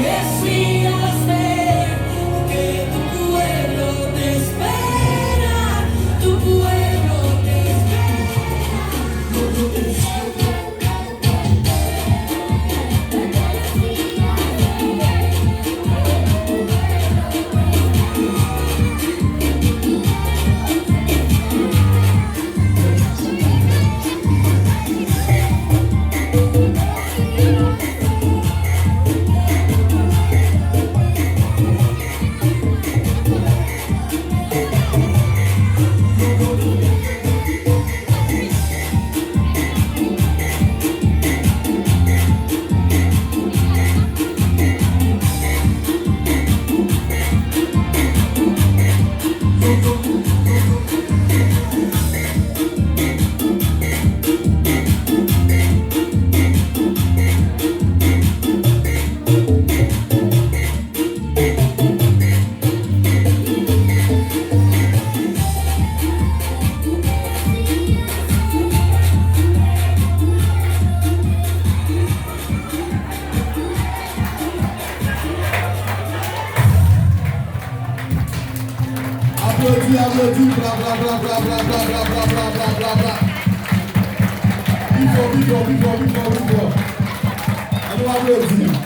Mesías, ven, que tu pueblo te espera, tu pueblo te Applaudis, bla bla bla bla bla bla bla bla bla bla bla bla. Before. I don't applaudis.